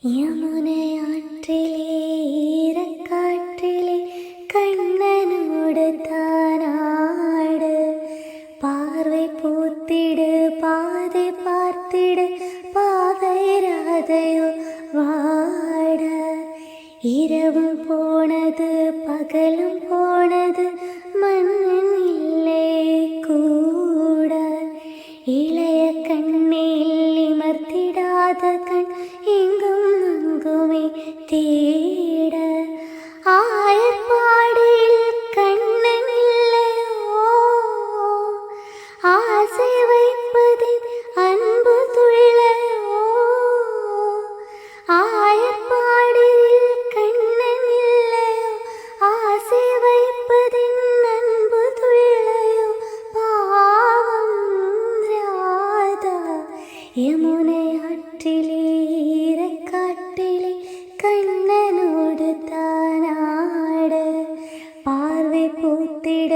യമുനയാற்றிലെ ഈരക്കാട്ടിലെ കണ്ണനോട് താനാട് பார்வை பூத்திடு பாதை பார்த்திடு பாவை ராதையோ வாட இரவும் போனது பகலும் போனது மன்னன் இல்லை கூட இளைய கண்ணில் இமர்த்திடாத கண் இங்கும் அங்குமே தேட ஆயர்பாடியில் கண்ணன் இல்லையோ ஆசை வைப்பதின் அன்பு துள்ளையோ ஆயர்பாடியில் கண்ணன் இல்லையோ ஆசை வைப்பதின் அன்பு துள்ளையோ பாவம் ராதா யமுனையாற்றிலே ஈரக்காட்டிலே கண்ணனோடு தானாட பார்வை பூத்திட